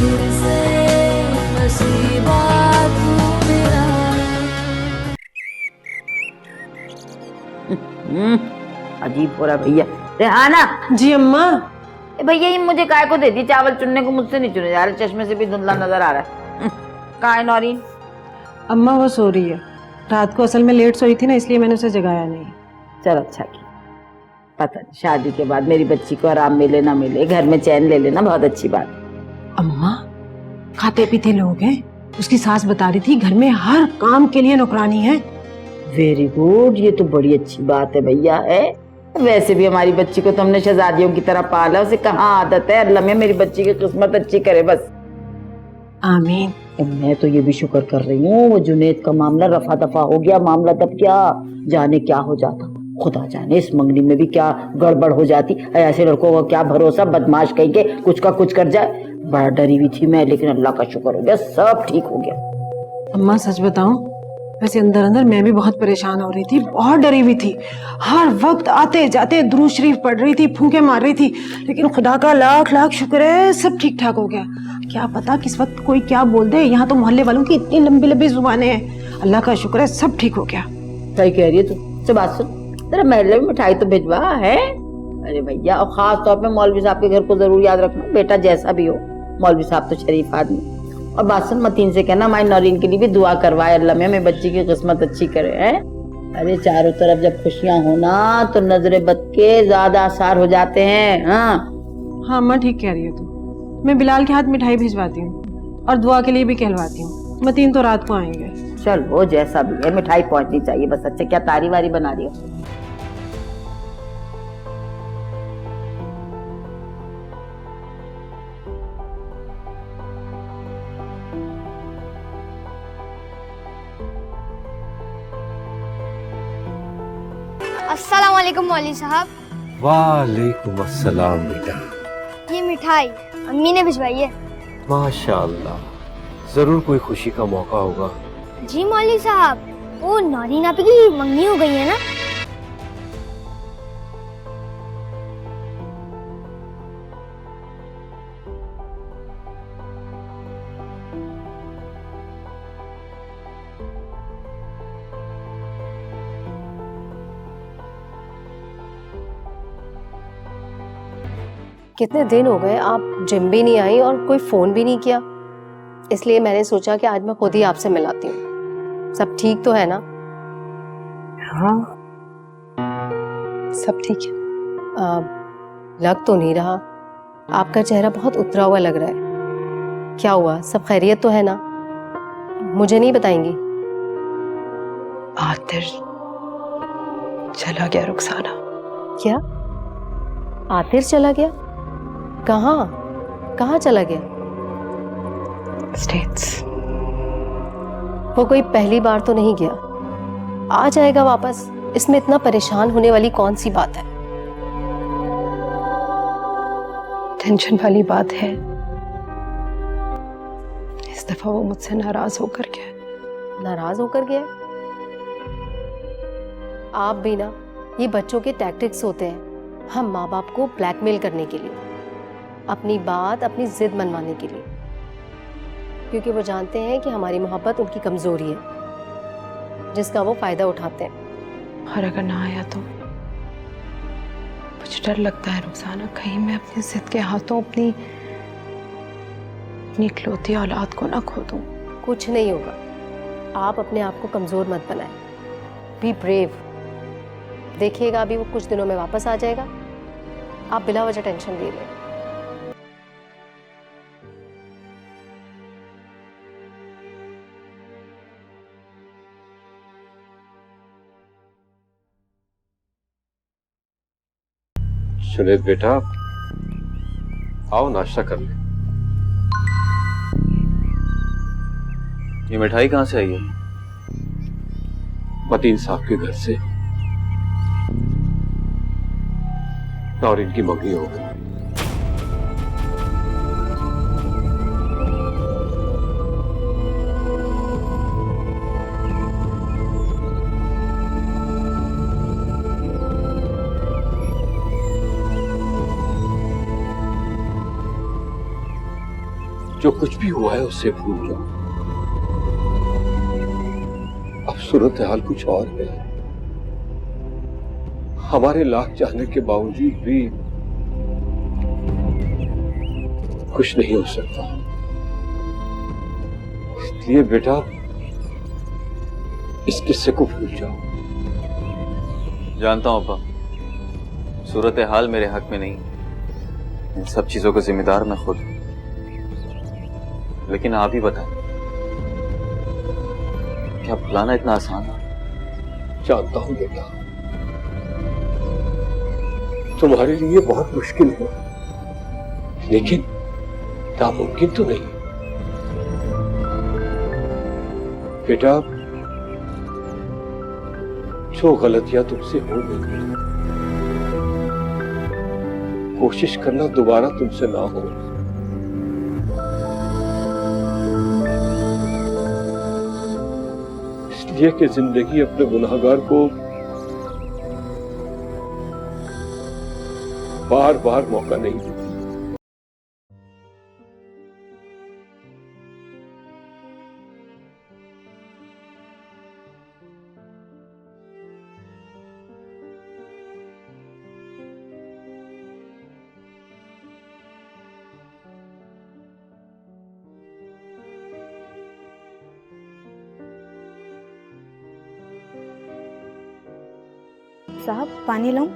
फिर से नसीबा तू मेरा। अजीब हो रहा भैया। रेहाना। जी अम्मा। भैया ये मुझे काय को देती चावल चुनने को, मुझसे नहीं चुने जा रहे, चश्मे से भी धुंधला नजर आ रहा है। कहाँ है नौरीन? अम्मा वो सो रही है, रात को असल में लेट सोई थी ना, इसलिए मैंने उसे जगाया नहीं। चल अच्छा की। पता नहीं शादी के बाद मेरी बच्ची को आराम मिले ना मिले, घर में चैन ले लेना बहुत अच्छी बात। अम्मा खाते पीते लोग हैं, उसकी सास बता रही थी घर में हर काम के लिए नौकरानी है। वेरी गुड, ये तो बड़ी अच्छी बात है भैया है। वैसे भी हमारी बच्ची को तो हमने शहजादियों की तरह पाला, उसे कहाँ आदत है। अल्लाह में मेरी बच्ची की किस्मत अच्छी करे बस। आमीन। मैं तो ये भी शुक्र कर रही हूँ वो जुनेद का मामला रफा दफा हो गया। मामला तब क्या जाने क्या हो जाता, खुदा जाने इस मंगनी में भी क्या गड़बड़ हो जाती। ऐसे लड़कों का क्या भरोसा, बदमाश कहीं के कुछ का कुछ कर जाए। बड़ा डरी हुई थी मैं, लेकिन अल्लाह का शुक्र हो गया, सब ठीक हो गया। अम्मा सच बताऊं, वैसे अंदर अंदर मैं भी बहुत परेशान हो रही थी, बहुत डरी हुई थी। हर वक्त आते जाते दुरूद शरीफ पढ़ रही थी, फूंके मार रही थी, लेकिन खुदा का लाख लाख शुक्र है सब ठीक ठाक हो गया। क्या पता किस वक्त कोई क्या बोल दे, यहाँ तो मोहल्ले वालों की इतनी लंबी लंबी जुबानें हैं। अल्लाह का शुक्र है सब ठीक हो गया। सही कह रही है तू। अच्छा बात सुन, तेरा महल्ले में मिठाई तो भिजवा है। अरे भैया, और खास तौर पे मौलवी साहब के घर को जरूर याद रखना, बेटा जैसा भी हो मौलवी साहब तो शरीफ आदमी। और बात सुन, मतीन से कहना हमारी नौरीन के लिए भी दुआ करवाए, अल्लाह में हमें बच्ची की किस्मत अच्छी करे है। अरे चारों तरफ जब खुशियां हो ना तो नजरे बद के ज्यादा आसार हो जाते हैं। हाँ हाँ अम्मा ठीक कह रही है तू। मैं बिलाल के हाथ मिठाई भिजवाती हूँ और दुआ के लिए भी कहलवाती हूँ। मतीन तो रात को आएंगे। चल वो जैसा भी है, मिठाई पहुंचनी चाहिए बस। अच्छा क्या तारी वारी बना रही हो? अस्सलाम वालेकुम मौलवी साहब। वालेकुम अस्सलाम बेटा। ये मिठाई अम्मी ने भिजवाई है। माशाअल्लाह, जरूर कोई खुशी का मौका होगा। जी मौलवी साहब, वो नौरीन आपी की मंगनी हो गई है ना। कितने दिन हो गए आप जिम भी नहीं आई और कोई फोन भी नहीं किया, इसलिए मैंने सोचा कि आज मैं खुद ही आपसे मिलाती हूँ। सब ठीक तो है ना? हाँ सब ठीक है। लग तो नहीं रहा, आपका चेहरा बहुत उतरा हुआ लग रहा है। क्या हुआ, सब खैरियत तो है ना? मुझे नहीं बताएंगी? आतिर चला गया रुखसाना। क्या आतिर चला गया? कहाँ कहाँ चला गया? स्टेट्स। वो कोई पहली बार तो नहीं गया, आ जाएगा वापस। इसमें इतना परेशान होने वाली कौन सी बात है? टेंशन वाली बात है, इस दफा वो मुझसे नाराज होकर गया। नाराज होकर गया? आप भी ना, ये बच्चों के टैक्टिक्स होते हैं, हम माँ बाप को ब्लैकमेल करने के लिए, अपनी बात अपनी जिद मनवाने के लिए, क्योंकि वो जानते हैं कि हमारी मोहब्बत उनकी कमजोरी है जिसका वो फायदा उठाते हैं। और अगर ना आया तो मुझे डर लगता है रुखसाना, कहीं मैं अपनी जिद के हाथों अपनी इकलौती औलाद को ना खो दूं। कुछ नहीं होगा, आप अपने आप को कमजोर मत बनाएं, बी ब्रेव। देखिएगा अभी वो कुछ दिनों में वापस आ जाएगा, आप बिला वजह टेंशन ले रहे हैं। जुनेद बेटा, आओ नाश्ता कर ले। ये मिठाई कहाँ से आई है? मतीन साहब के घर से। और इनकी मंगनी हो गई। जो कुछ भी हुआ है उससे भूल जाओ। अब सूरत हाल कुछ और है। हमारे लाख चाहने के बावजूद भी कुछ नहीं हो सकता। इसलिए बेटा इस किस्से को भूल जाओ। जानता हूं अब्बा, सूरत हाल मेरे हक में नहीं, इन सब चीजों का जिम्मेदार मैं खुद हूं। लेकिन आप ही बताएं, क्या भुलाना इतना आसान है? जानता हूं बेटा, तुम्हारे लिए बहुत मुश्किल है, लेकिन नामुमकिन तो नहीं। बेटा जो गलतियां तुमसे हो गई, कोशिश करना दोबारा तुमसे ना हो। इसलिए कि जिंदगी अपने गुनाहगार को बार बार मौका नहीं देती। साहब पानी लाऊं?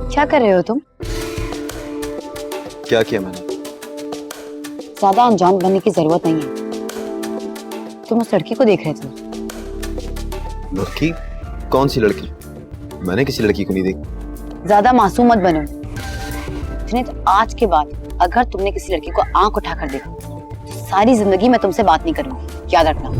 क्या कर रहे हो तुम? क्या किया मैंने? ज्यादा अनजान बनने की जरूरत नहीं है। तुम उस लड़की को देख रहे थे। लड़की? कौन सी लड़की? मैंने किसी लड़की को नहीं देखी। ज्यादा मासूम मत बनो, नहीं तो आज के बाद अगर तुमने किसी लड़की को आंख उठाकर देखा तो सारी जिंदगी मैं तुमसे बात नहीं करूंगी, याद रखना।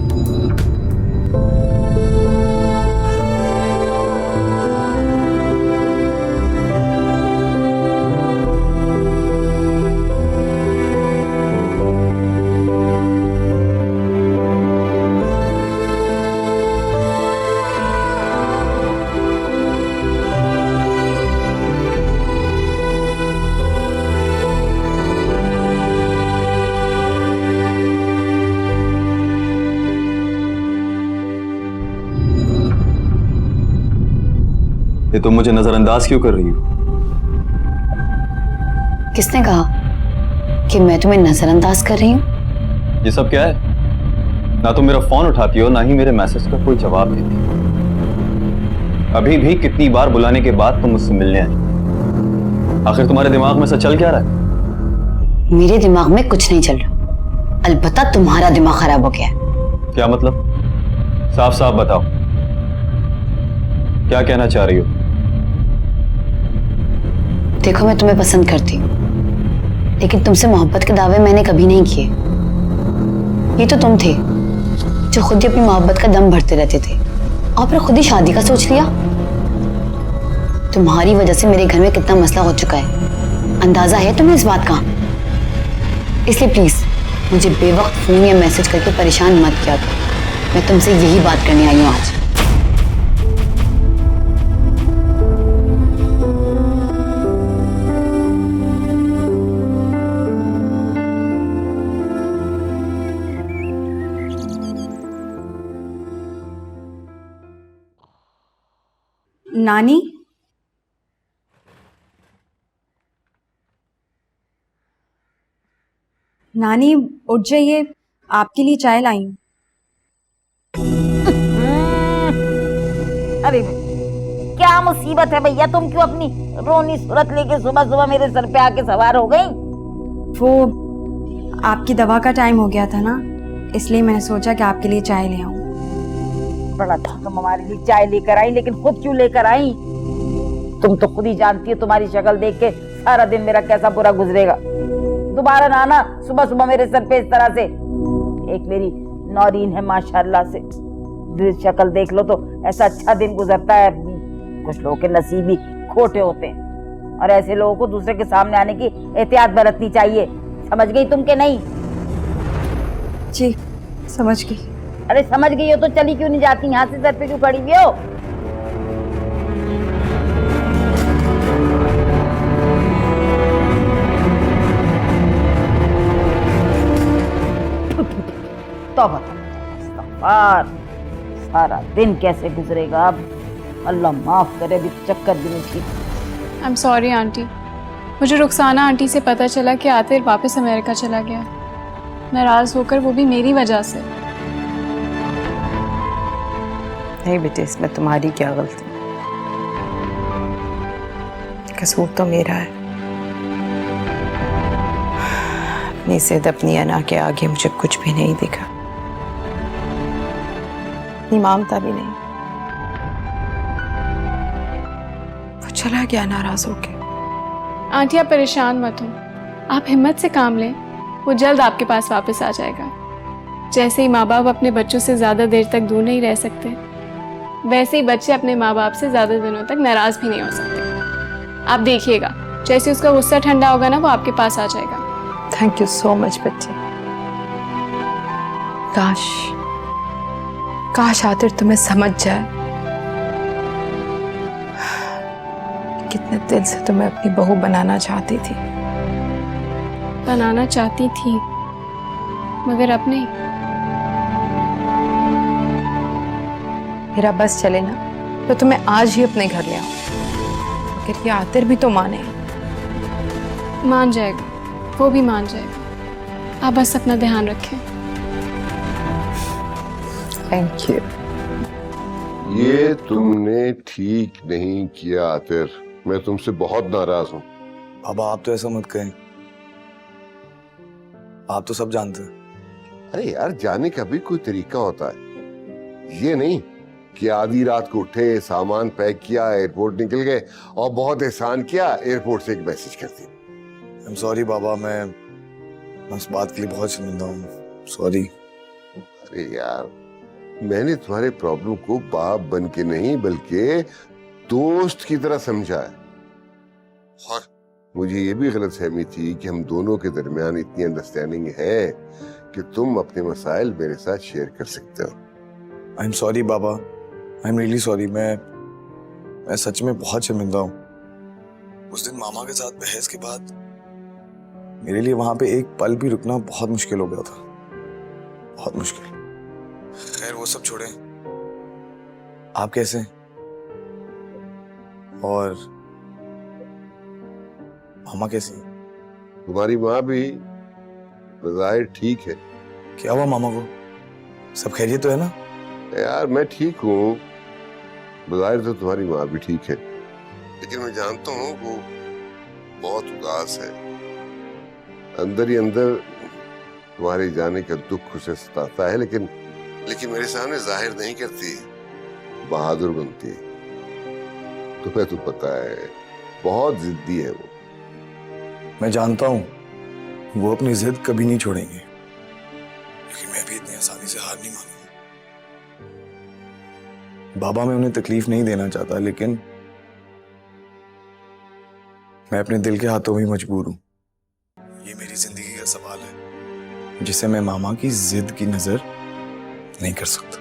ये तुम मुझे नजरअंदाज क्यों कर रही हो? किसने कहा कि मैं तुम्हें नजरअंदाज कर रही हूँ? ये सब क्या है? ना तुम मेरा फोन उठाती हो, ना ही मेरे मैसेज का कोई जवाब देती हो। अभी भी कितनी बार बुलाने के बाद तुम मुझसे मिलने आई। आखिर तुम्हारे दिमाग में सब चल क्या रहा है? मेरे दिमाग में कुछ नहीं चल रहा, अलबत्ता तुम्हारा दिमाग खराब हो गया है। क्या मतलब? साफ साफ बताओ, क्या कहना चाह रही हो? देखो मैं तुम्हें पसंद करती हूँ, लेकिन तुमसे मोहब्बत के दावे मैंने कभी नहीं किए। ये तो तुम थे जो खुद ही अपनी मोहब्बत का दम भरते रहते थे और फिर खुद ही शादी का सोच लिया। तुम्हारी वजह से मेरे घर में कितना मसला हो चुका है, अंदाजा है तुम्हें इस बात का? इसलिए प्लीज मुझे बेवक्त फोन या मैसेज करके परेशान मत किया करो। मैं तुमसे यही बात करने आई हूँ आज। नानी, नानी उठ जाइए, आपके लिए चाय लाई हूं। अरे क्या मुसीबत है भैया, तुम क्यों अपनी रोनी सूरत लेके सुबह सुबह मेरे सर पे आके सवार हो गई? वो आपकी दवा का टाइम हो गया था ना, इसलिए मैंने सोचा कि आपके लिए चाय ले आऊं। बड़ा था तुम हमारे लिए चाय लेकर आई, लेकिन खुद क्यों लेकर आई? तुम तो खुद ही जानती हो तुम्हारी शक्ल देख के सारा दिन मेरा कैसा बुरा गुजरेगा। दोबारा ना आना सुबह सुबह मेरे सर पे इस तरह से। एक मेरी नौरीन है माशाल्लाह से, शक्ल देख लो तो ऐसा अच्छा दिन गुजरता है। कुछ लोगों के नसीब ही खोटे होते हैं और ऐसे लोगों को दूसरे के सामने आने की एहतियात बरतनी चाहिए। समझ गई तुम के नहीं? जी समझ गई। अरे समझ गई हो तो चली क्यों नहीं जाती? यहाँ से सर पे क्यों खड़ी हुई हो? तौबा इस्तग़फ़ार, सारा दिन कैसे गुजरेगा अब? अल्लाह माफ करे, अभी चक्कर भी नहीं ठीक। आई एम सॉरी आंटी, मुझे रुखसाना आंटी से पता चला कि आतिर वापस अमेरिका चला गया, नाराज होकर, वो भी मेरी वजह से। नहीं बेटे, इसमें तुम्हारी क्या गलती, कसूर तो मेरा है। अपनी जिद, अपनी अना के आगे मुझे कुछ भी नहीं दिखा, अपनी ममता भी नहीं। वो चला गया नाराज होके। आंटी आप परेशान मत हो, आप हिम्मत से काम लें, वो जल्द आपके पास वापस आ जाएगा। जैसे ही माँ बाप अपने बच्चों से ज्यादा देर तक दूर नहीं रह सकते, वैसे ही बच्चे अपने माँ बाप से ज्यादा दिनों तक नाराज भी नहीं हो सकते। आप देखिएगा, जैसे उसका गुस्सा ठंडा होगा ना, वो आपके पास आ जाएगा। थैंक यू सो मच बच्चे। काश आतिर तुम्हें समझ जाए, कितने दिल से तुम्हें अपनी बहू बनाना चाहती थी। बनाना चाहती थी, मगर अब नहीं। मेरा बस चले ना तो तुम्हें आज ही अपने घर ले आऊं, मगर ये आतिर भी तो माने। मान जाएगा, वो भी मान जाएगा, आप बस अपना ध्यान रखें। Thank you. ये तुमने ठीक नहीं किया आतिर, मैं तुमसे बहुत नाराज हूँ। बाबा आप तो ऐसा मत कहें, आप तो सब जानते हैं। अरे यार, जाने का भी कोई तरीका होता है, ये नहीं कि आधी रात को उठे, सामान पैक किया, एयरपोर्ट निकल गए और बहुत एहसान किया, एयरपोर्ट से एक मैसेज कर दिया। आई एम सॉरी बाबा, मैं उस बात के लिए बहुत शर्मिंदा हूँ, सॉरी। अरे यार, मैंने तुम्हारे प्रॉब्लम को बाप बन के नहीं बल्कि दोस्त की तरह समझा है, और मुझे ये भी गलतफहमी थी कि हम दोनों के दरमियान इतनी अंडरस्टैंडिंग है कि तुम अपने मसाइल मेरे साथ शेयर कर सकते हो। I am sorry Baba, I am really sorry. मैं सच में बहुत शर्मिंदा हूँ। उस दिन मामा के साथ बहस के बाद मेरे लिए वहां पे एक पल भी रुकना बहुत मुश्किल हो गया था, बहुत मुश्किल। खैर वो सब छोड़ें, आप कैसे हैं? और मामा कैसी हैं? तुम्हारी माँ भी बज़ाहिर ठीक है। क्या हुआ मामा को, सब खैरियत तो है ना? यार मैं ठीक हूँ, बज़ाहिर तो तुम्हारी माँ भी ठीक है, लेकिन मैं जानता हूँ वो बहुत उदास है। अंदर ही अंदर तुम्हारे जाने का दुख उसे सताता है, लेकिन मेरे सामने जाहिर नहीं करती, बहादुर बनती है। तुम्हें तो पता है बहुत जिद्दी है वो। मैं जानता हूं वो अपनी जिद कभी नहीं छोड़ेंगे, लेकिन मैं भी इतनी आसानी से हार नहीं मानूंगा। बाबा मैं उन्हें तकलीफ नहीं देना चाहता, लेकिन मैं अपने दिल के हाथों में मजबूर हूं। ये मेरी जिंदगी का सवाल है जिसे मैं मामा की जिद की नजर नहीं कर सकता।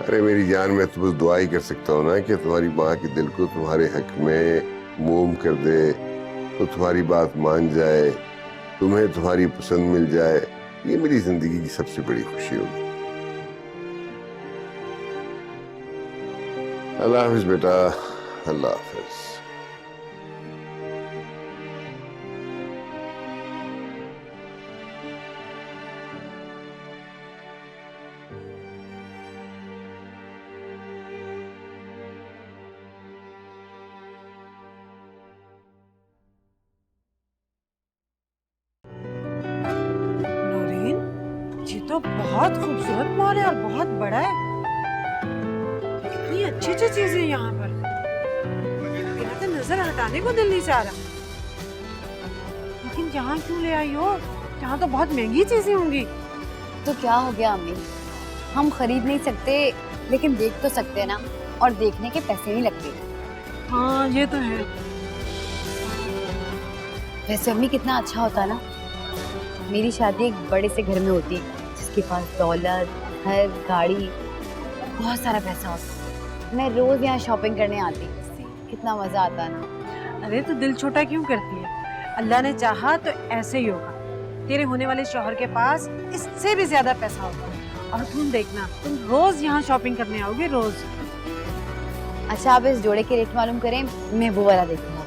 अरे मेरी जान, मैं तो बस दुआ ही कर सकता हूँ ना कि तुम्हारी माँ के दिल को तुम्हारे हक में मोम कर दे, तो तुम्हारी बात मान जाए, तुम्हें तुम्हारी पसंद मिल जाए। ये मेरी जिंदगी की सबसे बड़ी खुशी होगी। अल्लाह हाफिज बेटा, अल्लाह हाफिज। तो बहुत खूबसूरत मॉल है और बहुत बड़ा है, इतनी अच्छी अच्छी चीजें यहाँ पर, मेरा तो नजर हटाने को दिल नहीं चाह रहा। लेकिन यहाँ क्यों ले आई हो? यहाँ तो बहुत महंगी चीजें होंगी। तो क्या हो गया अम्मी, हम खरीद नहीं सकते लेकिन देख तो सकते हैं ना, और देखने के पैसे नहीं लगते। हाँ ये तो है। वैसे अम्मी कितना अच्छा होता ना, मेरी शादी एक बड़े से घर में होती जिसके पास दौलत, घर, गाड़ी, बहुत सारा पैसा होता। मैं रोज यहाँ शॉपिंग करने आती, कितना मजा आता ना। अरे तो दिल छोटा क्यों करती है? अल्लाह ने चाहा तो ऐसे ही होगा। तेरे होने वाले शौहर के पास इससे भी ज्यादा पैसा होगा, और तुम देखना, तुम रोज यहाँ शॉपिंग करने आओगे, रोज। अच्छा आप इस जोड़े के रेट मालूम करें, मैं वो वाला देखूंगा।